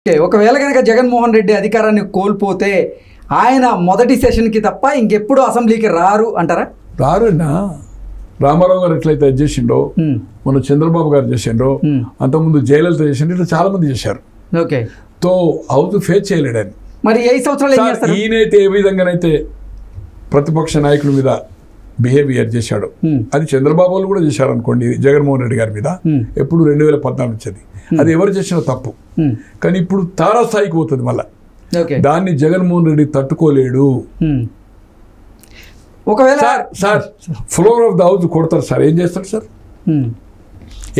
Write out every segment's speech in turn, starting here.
ఒకవేళ కనుక జగన్మోహన్ రెడ్డి అధికారాన్ని కోల్పోతే ఆయన మొదటి సెషన్కి తప్ప ఇంకెప్పుడు అసెంబ్లీకి రారు అంటారా? రారన్నా. రామారావు గారు ఎట్లయితే అది చేసిండో, మన చంద్రబాబు గారు చేసిండ్రో, అంతకుముందు జయలలిత చేసిండ్రు, ఇట్లా చాలా మంది చేశారు. ఓకే, తో హౌస్ ఫేస్ చేయలేడని. మరి 5 సంవత్సరాలు ఏం చేస్తారు? ఈయనైతే ఏ విధంగానైతే ప్రతిపక్ష నాయకుల మీద బిహేవియర్ చేశాడు, అది చంద్రబాబు వాళ్ళు కూడా చేశారు అనుకోండి జగన్మోహన్ రెడ్డి గారి మీద. ఎప్పుడు 2014 వచ్చేది, అది ఎవరు చేసిన తప్పు. కానీ ఇప్పుడు తారాస్థాయికి పోతుంది మళ్ళా. దాన్ని జగన్మోహన్ రెడ్డి తట్టుకోలేడు. ఒకవేళ sir floor of the house కొడతారు సార్, ఏం చేస్తారు సార్?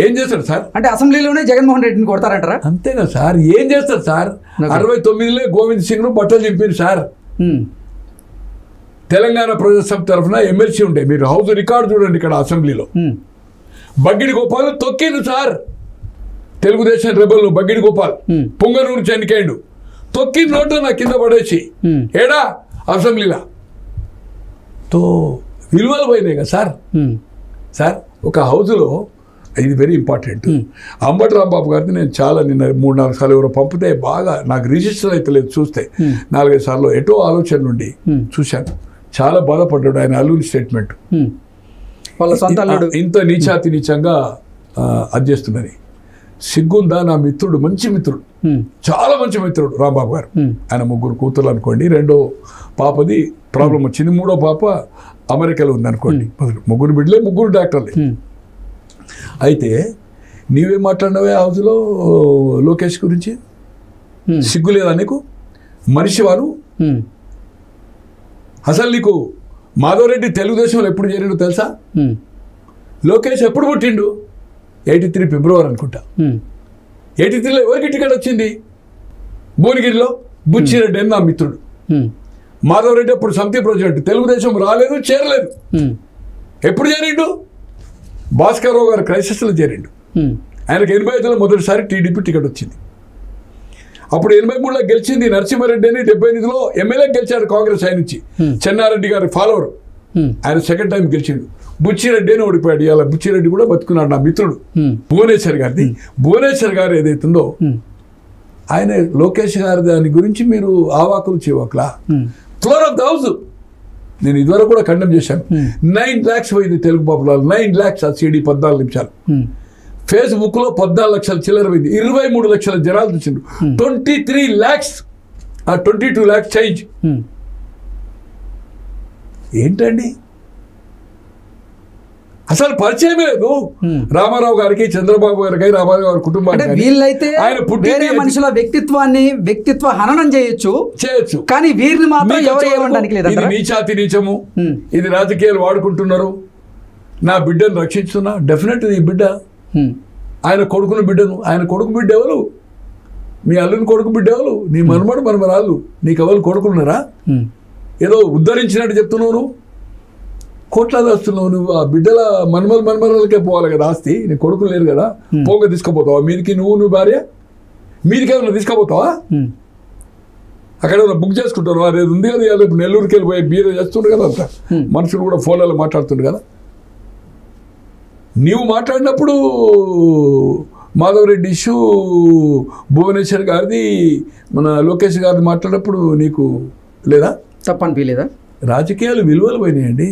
ఏం చేస్తారు సార్? అంటే అసెంబ్లీలోనే జగన్మోహన్ రెడ్డిని కొడతారంటారా? అంతేనా సార్? ఏం చేస్తారు సార్? 69లో గోవింద్ సింగ్ ను బట్టలు చింపారు సార్. తెలంగాణ ప్రజాసభ తరఫున ఎమ్మెల్సీ ఉండే, మీరు హౌస్ రికార్డు చూడండి ఇక్కడ అసెంబ్లీలో. బగ్గిడి గోపాల్ తొక్కిండు సార్, తెలుగుదేశం రెబల్ బగ్గిడి గోపాల్ పొంగనూరు చనికాయండు, తొక్కి నోటు నా కింద పడేసి ఏడా అసెంబ్లీలో. తో విలువలు పోయినాయి కదా సార్. సార్ ఒక హౌస్లో ఇది వెరీ ఇంపార్టెంట్. అంబటి రాంబాబు గారిని నేను చాలా నిన్న 3-4 సార్లు ఎవరో పంపితే బాగా నాకు రిజిస్టర్ అయితే లేదు, చూస్తే 4-5 సార్లు ఎటో ఆలోచన నుండి చూశాను. చాలా బాధపడ్డాడు ఆయన అల్లుని స్టేట్మెంట్. ఇంత నీచాతి నీచంగా అది చేస్తున్నది. సిగ్గుందా? నా మిత్రుడు, మంచి మిత్రుడు, చాలా మంచి మిత్రుడు రాంబాబు గారు. ఆయన 3 కూతుర్లు అనుకోండి, 2వ పాపది ప్రాబ్లం వచ్చింది, 3వ పాప అమెరికాలో ఉంది అనుకోండి. 3 బిడ్డలే, 3 డాక్టర్లే. అయితే నీవేం మాట్లాడినవే హౌస్లో లోకేష్ గురించి? సిగ్గు లేదా నీకు? మనిషి వారు అసలు నీకు మాధవరెడ్డి తెలుగుదేశంలో ఎప్పుడు చేరిండు తెలుసా? లోకేష్ ఎప్పుడు పుట్టిండు? 83 ఫిబ్రవరి అనుకుంటా. 83లో ఎవరికి టికెట్ వచ్చింది? భువనగిరిలో బుచ్చిరెడ్డి అని నా మిత్రుడు. మాధవరెడ్డి అప్పుడు సమితి ప్రెసిడెంట్, తెలుగుదేశం రాలేదు, చేరలేదు. ఎప్పుడు చేరిండు? భాస్కర్ రావు గారు క్రైసిస్లో చేరిండు. ఆయనకు 85లో మొదటిసారి టీడీపీ టికెట్ వచ్చింది. అప్పుడు 83లో గెలిచింది నరసింహారెడ్డి అని, 78లో ఎమ్మెల్యే గెలిచాడు కాంగ్రెస్ ఆయన నుంచి. చెన్నారెడ్డి గారి ఫాలోవర్, ఆయన 2nd టైం గెలిచిండు. బుచ్చిరెడ్డి అని ఓడిపోయాడు. ఇలా బుచ్చిరెడ్డి కూడా బతుకున్నాడు నా మిత్రుడు. భువనేశ్వర్ గారిది. భువనేశ్వర్ గారు ఏదైతుందో ఆయన లోకేష్ గారి దాని గురించి మీరు ఆవాకులు చేవాకులా. ఫ్లోర్ ఆఫ్ ద హౌస్ నేను ఇదివరకు కూడా ఖండం చేశాను. 9 lakhs పోయింది తెలుగు పాపులాలు, 9 lakhs ఆ సీడీ 14 నిమిషాలు. ఫేస్బుక్లో 14 లక్షల చిల్లర పోయింది, 23 లక్షల జనాలు చూసిండు. 23 lakhs, 22 lakhs చేంజ్. ఏంటండి అసలు పరిచయమే లేదు రామారావు గారికి, చంద్రబాబు గారికి, రామారావు గారి కుటుంబానికి. వీళ్ళైతే వేరే మనుషుల వ్యక్తిత్వ హననం చేయొచ్చు, కానీ వీరిని మాత్రం ఎవరు ఏమనడానికి లేదు. ఇది నీచాతి నీచము, ఇది రాజకీయాలు వాడుకుంటున్నారు. నా బిడ్డను రక్షిస్తున్నా, డెఫినెట్ నీ బిడ్డ, ఆయన కొడుకుని బిడ్డను. ఆయన కొడుకు బిడ్డ ఎవరు? మీ అల్లుని కొడుకు బిడ్డ ఎవరు? నీ మనమడు మనమరాళ్ళు. నీకు ఎవరు కొడుకున్నారా? ఏదో ఉద్ధరించినట్టు చెప్తున్నావు నువ్వు, కోట్లాది వస్తున్నావు నువ్వు. ఆ బిడ్డల మనమరాలకే పోవాలి కదా ఆస్తి. నీ కొడుకులు లేరు కదా, పోగా తీసుకుపోతావా మీదికి? నువ్వు భార్య మీదికి ఏమన్నా తీసుకుపోతావా? అక్కడ ఏమన్నా బుక్ చేసుకుంటారు. అదే ఉంది కదా, రేపు నెల్లూరుకి వెళ్ళిపోయి బీరే చేస్తుండ్రు కదా, అంత మనుషులు కూడా ఫోన్లలో మాట్లాడుతుండ్రు కదా. నీవు మాట్లాడినప్పుడు మాధవరెడ్డి ఇష్యూ, భువనేశ్వర్ గారిది, మన లోకేష్ గారిది మాట్లాడినప్పుడు నీకు లేదా? తప్పనిపించలేదా? రాజకీయాలు విలువలు పోయినాయండి.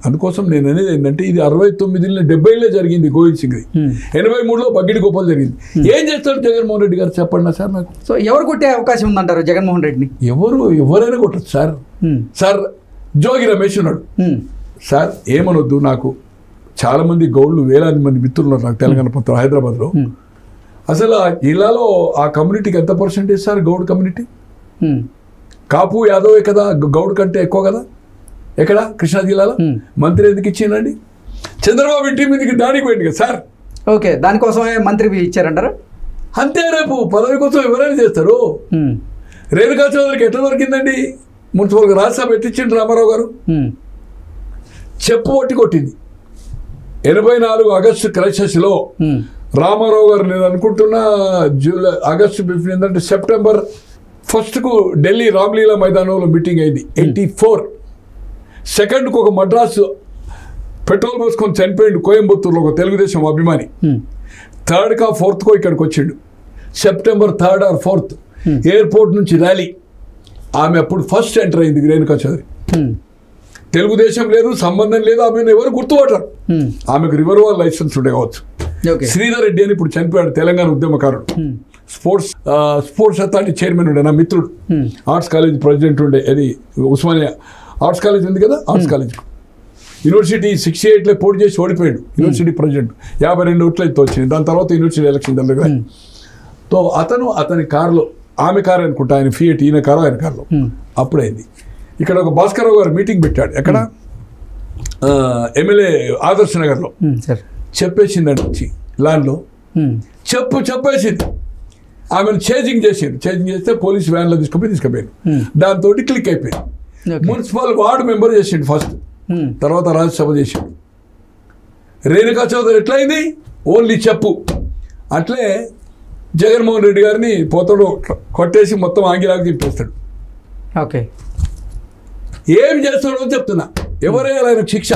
అందుకోసం నేను అనేది ఏంటంటే, ఇది 69లో 70లో జరిగింది గోవింద్ సింగ్, 83లో బగ్గిడి గోపాల్ జరిగింది. ఏం చేస్తాడు జగన్మోహన్ రెడ్డి గారు చెప్పండి సార్ నాకు. సో ఎవరు కొట్టే అవకాశం ఉందంటారు జగన్మోహన్ రెడ్డిని? ఎవరైనా కొట్టచ్చు సార్. సార్ జోగి రమేష్ ఉన్నాడు సార్, ఏమనొద్దు. నాకు చాలా మంది గౌడ్లు, వేలాది మంది మిత్రులు ఉన్నారు నాకు తెలంగాణ మొత్తం, హైదరాబాద్లో. అసలు ఆ జిల్లాలో ఆ కమ్యూనిటీకి ఎంత పర్సెంటేజ్ సార్? గౌడ్ కమ్యూనిటీ, కాపు యాదవే కదా, గౌడ్ కంటే ఎక్కువ కదా. ఎక్కడ? కృష్ణా జిల్లాలో. మంత్రి ఎందుకు ఇచ్చిందండి? చంద్రబాబు ఇంటి మీదకి దానికి పోయింది కదా సార్. ఓకే, దానికోసమే మంత్రి ఇచ్చారంటారా? అంతే, రేపు పదవి కోసం ఎవరైనా చేస్తారు. రేణుకా చౌదరికి ఎట్లా దొరికిందండి? మున్సిపల్గా రాజ్యసభ ఎట్టించిండు రామారావు గారు, చెప్పు ఒట్టి కొట్టింది. 84 ఆగస్టు క్రైసిస్లో రామారావు గారు, నేను అనుకుంటున్నా ఆగస్టు 15 ఏంటంటే సెప్టెంబర్ 1కు ఢిల్లీ రామ్లీలా మైదానంలో మీటింగ్ అయింది. 84 సెకండ్కు ఒక మద్రాసు పెట్రోల్ పోసుకొని చనిపోయిండు కోయంబత్తూరులో ఒక తెలుగుదేశం అభిమాని. 3rd కా 4th కో ఇక్కడికి వచ్చిండు. September 3rd or 4th airport నుంచి ర్యాలీ. ఆమె అప్పుడు ఫస్ట్ ఎంటర్ అయింది రేణుకా చౌదరి. తెలుగుదేశం లేదు, సంబంధం లేదు, ఆమెను ఎవరు గుర్తుపట్టారు. ఆమెకు రివర్వాల్ లైసెన్స్ ఉండే కావచ్చు. శ్రీధర్ రెడ్డి అని ఇప్పుడు చనిపోయాడు, తెలంగాణ ఉద్యమకారుడు, స్పోర్ట్స్ అథారిటీ చైర్మన్ ఉండే, నా మిత్రుడు, ఆర్ట్స్ కాలేజ్ ప్రెసిడెంట్ ఉండే. అది ఉస్మానియా ఆర్ట్స్ కాలేజ్ ఉంది కదా, ఆర్ట్స్ కాలేజ్ యూనివర్సిటీ 68లో పోటీ చేసి ఓడిపోయాడు. యూనివర్సిటీ ప్రెసిడెంట్ 52 ఓట్లు అయితే వచ్చింది. దాని తర్వాత యూనివర్సిటీ ఎలక్షన్ దగ్గర తో అతని కారులో, ఆమె కారు అనుకుంటా, ఆయన ఫియట్, ఈయన కారు ఆయన కారులో అప్పుడైంది. ఇక్కడ ఒక భాస్కరరావు గారు మీటింగ్ పెట్టాడు ఎక్కడ, ఎమ్మెల్యే ఆదర్శ్ నగర్లో. చెప్పేసిందండి వచ్చి ల్యాండ్లో చెప్పేసింది. ఆమెను చేజింగ్ చేస్తే పోలీస్ వ్యాన్లో తీసుకుపోయాను. దాంతో క్లిక్ అయిపోయింది. మున్సిపల్ వార్డు మెంబర్ చేసిండు ఫస్ట్, తర్వాత రాజ్యసభ చేసిండు. రేణుకా చౌదరి ఎట్లయింది, ఓన్లీ చెప్పు. అట్లే జగన్మోహన్ రెడ్డి గారిని పోతాడు కొట్టేసి మొత్తం ఆంగిలాగా తిప్పేస్తాడు. ఓకే, ఏం చేస్తాడో చెప్తున్నా. ఎవరైనా ఆయన శిక్ష,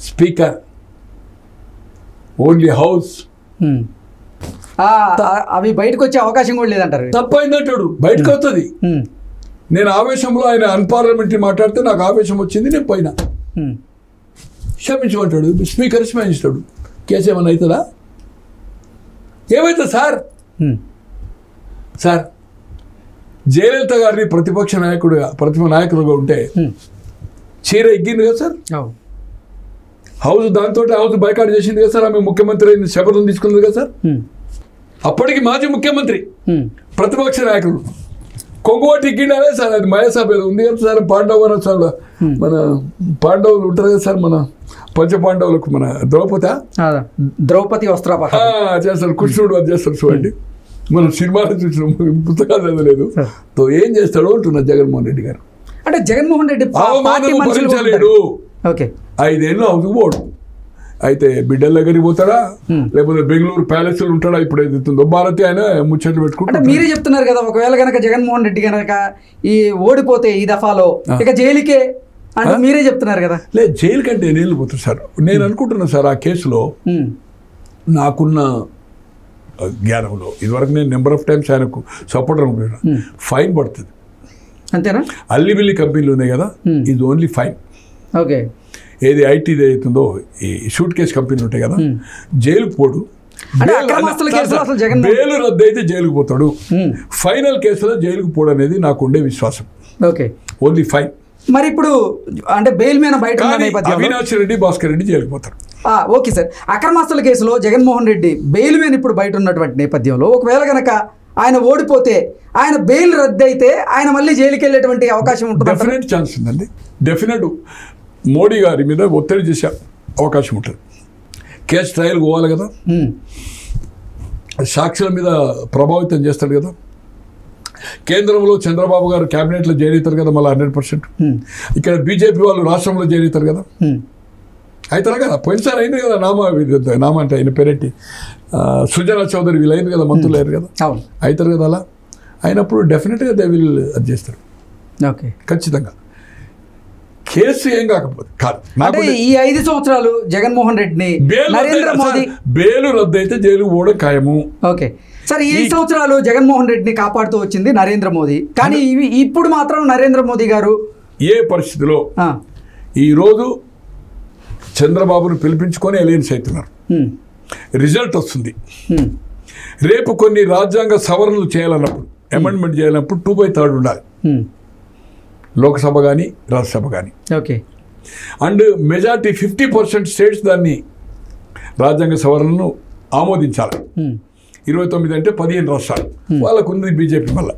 స్పీకర్, ఓన్లీ హౌస్. అవి బయటకు వచ్చే అవకాశం కూడా లేదంటారు. తప్పైందంటాడు, బయటకు వస్తుంది. నేను ఆవేశంలో ఆయన అన్పార్లమెంటరీ మాట్లాడితే నాకు ఆవేశం వచ్చింది, నేను పోయినా, క్షమించమంటాడు. స్పీకర్ క్షమించాడు. కేసు ఏమన్నా అవుతుందా? ఏమవుతుంది సార్? జయలలిత గారిని ప్రతిపక్ష నాయకులుగా ఉంటే చీర ఎగ్గింది కదా సార్. హౌస్ దాంతో హౌస్ బైకాట్ చేసింది కదా సార్. ఆమె ముఖ్యమంత్రి అయింది, శపథం తీసుకుంది కదా సార్. అప్పటికి మాజీ ముఖ్యమంత్రి, ప్రతిపక్ష నాయకులు కొంగువాటి ఎగ్గిండాలే సార్. అది మయసాబ్ ఏదో ఉంది కదా సార్. పాండవ మన పాండవులు ఉంటారు కదా సార్, మన పంచ పాండవులకు మన ద్రౌపది వస్త్రాపహరణం చేస్తారు, కృష్ణుడు అది చేస్తారు చూడండి. మనం సినిమాలు చూసిన, పుస్తకాలు చదవలేదు. తో ఏం చేస్తాడో అంటున్నారు జగన్మోహన్ రెడ్డి గారు. అంటే జగన్మోహన్ రెడ్డి భరించలేడు. 5 ఏళ్ళు అవుతూ పోడు. అయితే బిడ్డల దగ్గరికి పోతాడా, లేకపోతే బెంగళూరు ప్యాలెస్ ఉంటాడా? ఇప్పుడు ఏదైతుందో భారతి ఆయన ముచ్చట్లు పెట్టుకుంటా. మీరే చెప్తున్నారు కదా, ఒకవేళ కనుక జగన్మోహన్ రెడ్డి కనుక ఈ ఓడిపోతే ఈ దఫాలో ఇక జైలుకే అంటే మీరే చెప్తున్నారు కదా. లేదు, జైలు కంటే నేను పోతాను సార్. నేను అనుకుంటున్నా సార్, ఆ కేసులో నాకున్న జ్ఞానంలో ఇదివరకు నేను నెంబర్ ఆఫ్ టైమ్స్ ఆయనకు సపోర్టర్ అనుకుంటున్నా, ఫైన్ పడుతుంది అంతేనా. అల్లిబిల్లి కంపెనీలు ఉన్నాయి కదా, ఇది ఓన్లీ ఫైన్. ఓకే, ఏది ఐటీది అవుతుందో ఈ షూట్ కేసు కంపెనీలు ఉంటాయి కదా, జైలుకు పోడు. బెయిల్ రద్దు అయితే జైలుకు పోతాడు. ఫైనల్ కేసులో జైలుకు పోడు అనేది నాకు ఉండే విశ్వాసం. Okay, only fine. మరి ఇప్పుడు అంటే బెయిల్ మీద బయట అవినాష్ రెడ్డి, భాస్కర్ రెడ్డి జైలుకు పోతారు. ఓకే సార్, అక్రమాస్తుల కేసులో జగన్మోహన్ రెడ్డి బెయిల్ మీద ఇప్పుడు బయట ఉన్నటువంటి నేపథ్యంలో ఒకవేళ కనుక ఆయన ఓడిపోతే, ఆయన బెయిల్ రద్దు అయితే ఆయన మళ్ళీ జైలుకి వెళ్ళేటువంటి అవకాశం ఉంటుంది. డెఫినెట్ ఛాన్స్ ఉందండి. డెఫినెట్ మోడీ గారి మీద ఒత్తిడి చేసే అవకాశం ఉంటుంది. కేసు ట్రయల్ పోవాలి కదా, సాక్షుల మీద ప్రభావితం చేస్తాడు కదా. కేంద్రంలో చంద్రబాబు గారు క్యాబినెట్లో జాయిన్ అవుతారు కదా మళ్ళీ 100%. ఇక్కడ బీజేపీ వాళ్ళు రాష్ట్రంలో జాయిన్ అవుతారు కదా, అవుతారా కదా. పోయినసారి అయింది కదా, నామా అంటే ఆయన పేరేంటి, సుజనా చౌదరి వీళ్ళు అయింది కదా, మంత్రులు అయ్యారు కదా, అవుతారు కదా. అలా అయినప్పుడు డెఫినెట్గా దే విల్ అది చేస్తారు. ఓకే, ఖచ్చితంగా. కేసు ఏం కాకపోతే కాదు, ఈ 5 సంవత్సరాలు జగన్మోహన్ రెడ్డిని నరేంద్ర మోదీ బెయిల్ రద్దు అయితే జైలుకు పోవడం ఖాయము. ఓకే సార్, ఈ 5 సంవత్సరాలు జగన్మోహన్ రెడ్డిని కాపాడుతూ వచ్చింది నరేంద్ర మోదీ. కానీ ఇప్పుడు మాత్రం నరేంద్ర మోదీ గారు ఏ పరిస్థితిలో ఈరోజు చంద్రబాబును పిలిపించుకొని అలయన్స్ అవుతున్నారు. రిజల్ట్ వస్తుంది. రేపు కొన్ని రాజ్యాంగ సవరణలు చేయాలన్నప్పుడు, అమెండ్మెంట్ చేయాలన్నప్పుడు 2/3 ఉండాలి, లోక్సభ కానీ రాజ్యసభ కానీ. ఓకే, అండ్ మెజార్టీ 50% స్టేట్స్ దాన్ని రాజ్యాంగ సవరణను ఆమోదించాలి. 29 అంటే 15 రాష్ట్రాలు, వాళ్ళకు ఉంది బీజేపీ వల్ల,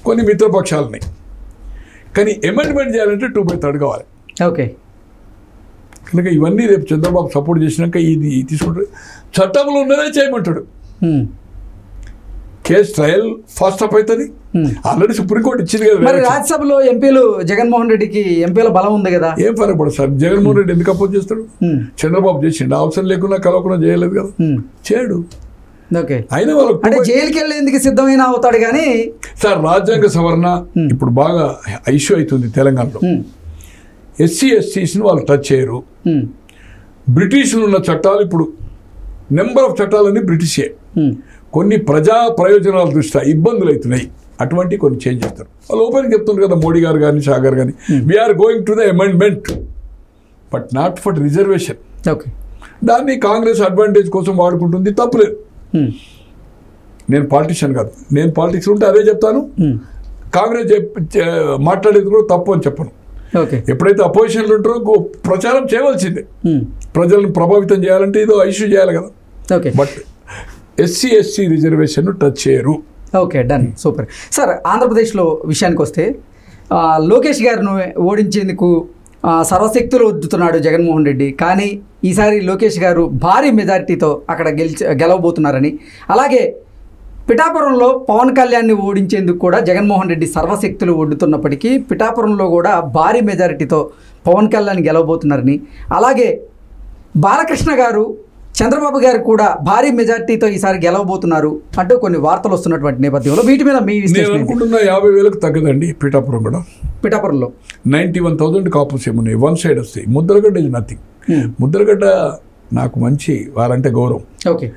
కొన్ని మిత్రపక్షాలున్నాయి. కానీ అమెండ్మెంట్ చేయాలంటే 2/3 కావాలి. ఓకే, కనుక ఇవన్నీ రేపు చంద్రబాబు సపోర్ట్ చేసినాక ఇది తీసుకుంటాడు. చట్టంలో ఉన్నదే చేయమంటాడు. కేసు ట్రయల్ ఫాస్ట్ అప్ అవుతుంది. ఆల్రెడీ సుప్రీంకోర్టు ఇచ్చింది కదా. మరి రాజ్యసభలో ఎంపీలు జగన్మోహన్ రెడ్డికి ఎంపీల బలం ఉంది కదా, ఏం ఫరక్ పడదు సార్. జగన్మోహన్ రెడ్డి ఎందుకు అపోజ్ చేస్తాడు? చంద్రబాబు చేసిండు, అవసరం లేకుండా కలవకుండా చేయలేదు కదా, చేయడు. ఓకే, అయినా వాళ్ళు అంటే జైలుకి వెళ్ళేందుకు సిద్ధమైన అవుతాడు. కానీ సార్ రాజ్యాంగ సవరణ ఇప్పుడు బాగా ఇష్యూ అవుతుంది తెలంగాణలో. SC STస్ని వాళ్ళు టచ్ చేయరు. బ్రిటిష్లు ఉన్న చట్టాలు ఇప్పుడు నెంబర్ ఆఫ్ చట్టాలన్నీ బ్రిటిషే. కొన్ని ప్రజా ప్రయోజనాల దృష్ట్యా ఇబ్బందులు అవుతున్నాయి, అటువంటి కొన్ని చేంజ్ చేస్తారు. వాళ్ళు ఓపెన్ చెప్తున్నారు కదా, మోడీ గారు కానీ షా గారు కానీ, we are going to the amendment but not for reservation. Okay, దాన్ని కాంగ్రెస్ అడ్వాంటేజ్ కోసం వాడుకుంటుంది, తప్పులేదు. నేను పాలిటిషియన్ కాదు, నేను పాలిటిక్స్ ఉంటే అదే చెప్తాను. కాంగ్రెస్ మాట్లాడేది కూడా తప్పు అని చెప్పను. ఎప్పుడైతే అపోజిషన్లు ఉంటారో ప్రచారం చేయవలసిందే, ప్రజలను ప్రభావితం చేయాలంటే ఏదో ఇష్యూ చేయాలి కదా. But SC ST reservation touch చేయరు. Okay, done, super. సార్, ఆంధ్రప్రదేశ్లో విషయానికి వస్తే లోకేష్ గారిని ఓడించేందుకు సర్వశక్తులు వద్దుతున్నాడు జగన్మోహన్ రెడ్డి. కానీ ఈసారి లోకేష్ గారు భారీ మెజారిటీతో అక్కడ గెలవబోతున్నారని, అలాగే పిఠాపురంలో పవన్ కళ్యాణ్ని ఓడించేందుకు కూడా జగన్మోహన్ రెడ్డి సర్వశక్తులు ఒడ్డుతున్నప్పటికీ పిఠాపురంలో కూడా భారీ మెజారిటీతో పవన్ కళ్యాణ్ గెలవబోతున్నారని, అలాగే బాలకృష్ణ గారు చంద్రబాబు గారు కూడా భారీ మెజార్టీతో ఈసారి గెలవబోతున్నారు అంటూ కొన్ని వార్తలు వస్తున్నటువంటి నేపథ్యంలో వీటి మీద మీ విశ్లేషణ? అనుకుంటున్నా 50,000కు తగ్గదండి. పిఠాపురం కూడా పిఠాపురంలో 91,000 కాపుస్ ఏమున్నాయి, వన్ సైడ్ వస్తాయి. Mudragada is nothing. ముద్రగడ్డ నాకు మంచి వారంటే గౌరవం. ఓకే,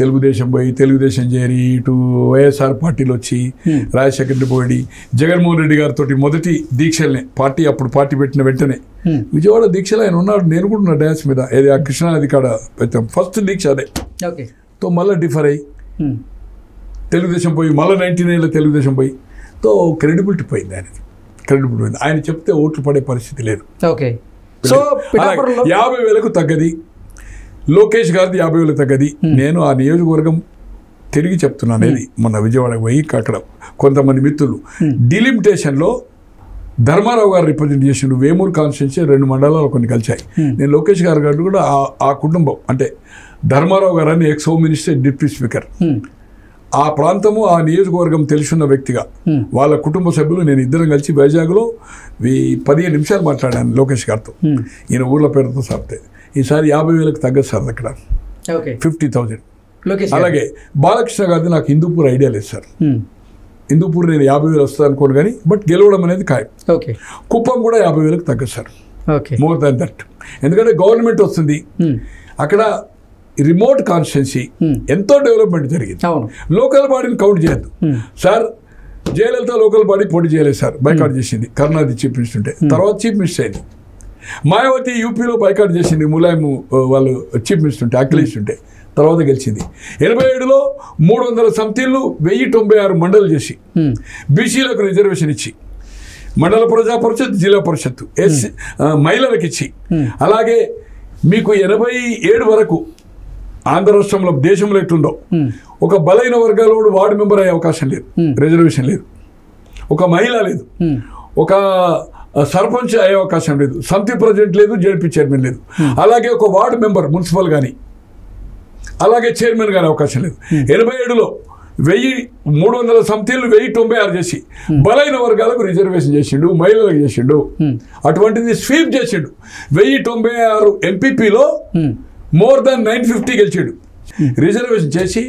తెలుగుదేశం పోయి తెలుగుదేశం చేరి ఇటు వైఎస్ఆర్ పార్టీలో వచ్చి రాజశేఖర్ పోయి జగన్మోహన్ రెడ్డి గారితో మొదటి దీక్షల్ని అప్పుడు పార్టీ పెట్టిన వెంటనే విజయవాడ దీక్షలో ఆయన ఉన్నాడు. నేను కూడా ఉన్న డ్యాన్స్ మీద ఏది ఆ కృష్ణానది కాడ పెట్టాం ఫస్ట్ దీక్ష అదే. తో మళ్ళీ డిఫర్ అయ్యి తెలుగుదేశం పోయి మళ్ళీ 99లో తెలుగుదేశం పోయి తో క్రెడిబిలిటీ పోయింది. క్రెడిబిలిటీ పోయింది. ఆయన చెప్తే ఓట్లు పడే పరిస్థితి లేదు. 50,000కు తగ్గది. లోకేష్ గారిది 50,000 తగ్గది. నేను ఆ నియోజకవర్గం తిరిగి చెప్తున్నాను. అనేది మొన్న విజయవాడకు పోయి అక్కడ కొంతమంది మిత్రులు డిలిమిటేషన్లో ధర్మారావు గారు రిప్రజెంట్ చేసిండు. వేమూరు కాన్స్టిట్యున్సీ 2 మండలాలు కొన్ని కలిశాయి. నేను లోకేష్ గారు కూడా ఆ కుటుంబం అంటే ధర్మారావు గారు అని X home minister, deputy speaker, ఆ ప్రాంతము ఆ నియోజకవర్గం తెలుసున్న వ్యక్తిగా వాళ్ళ కుటుంబ సభ్యులు నేను ఇద్దరం కలిసి వైజాగ్లో 15 నిమిషాలు మాట్లాడాను లోకేష్ గారితో. ఈయన ఊర్ల పేరుతో సాపితే ఈసారి 50,000కు తగ్గదు సార్ అక్కడ 50,000. అలాగే బాలకృష్ణ గారిది నాకు హిందూపూర్ ఐడియా లేదు సార్. హిందూపూర్ నేను 50,000 వస్తుంది అనుకోను కానీ బట్ గెలవడం అనేది ఖాయం. కుప్పం కూడా 50,000కు తగ్గదు సార్, మోర్ దాన్ దట్. ఎందుకంటే గవర్నమెంట్ వస్తుంది అక్కడ. రిమోట్ కాన్స్టిట్యున్సీ ఎంతో డెవలప్మెంట్ జరిగింది. లోకల్ బాడీని కౌంట్ చేయొద్దు సార్. జయలలిత లోకల్ బాడీ పోటీ చేయలేదు సార్, బైకాట్ చేసింది. కరుణానిధి చీఫ్ మినిస్టర్ ఉంటే, తర్వాత చీఫ్ మినిస్టర్ అయింది. మాయావతి యూపీలో బైకాట్ చేసింది, ములాయం వాళ్ళు చీఫ్ మినిస్టర్ ఉంటే, అఖిలేష్ ఉంటే, తర్వాత గెలిచింది. 87లో 300 సంథింగ్లు 1096 మండలు చేసి బీసీలకు రిజర్వేషన్ ఇచ్చి, మండల ప్రజా పరిషత్, జిల్లా పరిషత్తు మహిళలకు ఇచ్చి, అలాగే మీకు 87 వరకు ఆంధ్ర రాష్ట్రంలో దేశంలో ఎట్లుందో ఒక బలైన వర్గాల వార్డు మెంబర్ అయ్యే అవకాశం లేదు, రిజర్వేషన్ లేదు, ఒక మహిళ లేదు, ఒక సర్పంచ్ అయ్యే అవకాశం లేదు, సమితి ప్రెసిడెంట్ లేదు, జడ్పీ చైర్మన్ లేదు, అలాగే ఒక వార్డు మెంబర్ మున్సిపల్ కానీ అలాగే చైర్మన్ కానీ అవకాశం లేదు. 87లో 1300 సమితిలు 1096 చేసి బలైన వర్గాలకు రిజర్వేషన్ చేసిండు, మహిళలకు చేసిండు. అటువంటిది స్వీప్ చేసిండు. 1096 ఎంపీపీలో మోర్ దాన్ 950 గెలిచాడు. రిజర్వేషన్ చేసి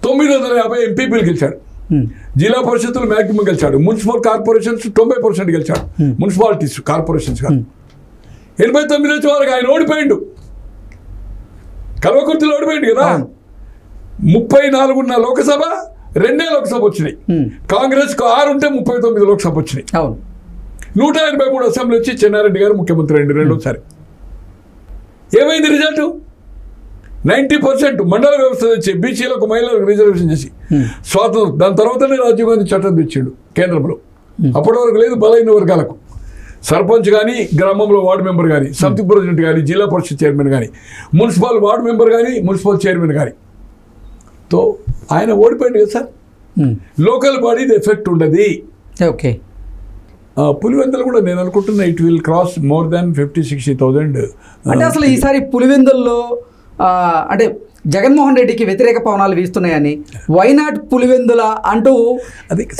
950 ఎంపీపీలు గెలిచాడు. జిల్లా పరిషత్తులు మ్యాక్సిమం గెలిచాడు. మున్సిపల్ కార్పొరేషన్స్ 90% గెలిచాడు. మున్సిపాలిటీస్, కార్పొరేషన్స్ కాదు. 89 వచ్చే వరకు ఆయన ఓడిపోయిండు. కల్వకుర్తిలో ఓడిపోయింది కదా. 34 ఉన్న లోకసభ 2 లోక్సభ వచ్చినాయి. కాంగ్రెస్కు 6 ఉంటే 39 లోక్సభ వచ్చినాయి. 183 అసెంబ్లీ వచ్చి చెన్నారెడ్డి గారు ముఖ్యమంత్రి అయింది రెండోసారి. ఏమైంది రిజల్ట్? 90% మండల వ్యవస్థ తెచ్చి బీసీలకు మహిళలకు రిజర్వేషన్ చేసి స్వాతంత్రం. దాని తర్వాతనే రాజీవ్ గాంధీ చట్టం తెచ్చాడు కేంద్రంలో. అప్పటి వరకు లేదు. బలైన వర్గాలకు సర్పంచ్ కానీ, గ్రామంలో వార్డు మెంబర్ కానీ, సమితి ప్రెసిడెంట్ కానీ, జిల్లా పరిషత్ చైర్మన్ కానీ, మున్సిపల్ వార్డు మెంబర్ కానీ, మున్సిపల్ చైర్మన్ కానీ. తో ఆయన ఓడిపోయింది కదా సార్. లోకల్ బాడీది ఎఫెక్ట్ ఉండదు. ఓకే, పులివెందులు కూడా నేను అనుకుంటున్నా it will cross more than 50,000-60,000. అంటే అసలు ఈసారి పులివెందుల్లో అంటే జగన్మోహన్ రెడ్డికి వ్యతిరేక పవనాలు వీస్తున్నాయని వైనాట్ పులివెందుల అంటూ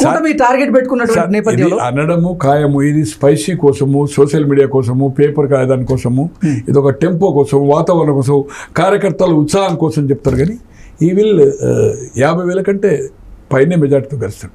కూటమి టార్గెట్ పెట్టుకున్నటువంటి నేపథ్యంలో అనడము ఖాయము. ఇది స్పైసీ కోసము, సోషల్ మీడియా కోసము, పేపర్ కాయదాని కోసము, ఇది ఒక టెంపో కోసం, వాతావరణం కోసం, కార్యకర్తల ఉత్సాహం కోసం చెప్తారు. కానీ ఈ విల్ 50,000 కంటే పైనే మెజార్టీతో గెలుస్తాడు.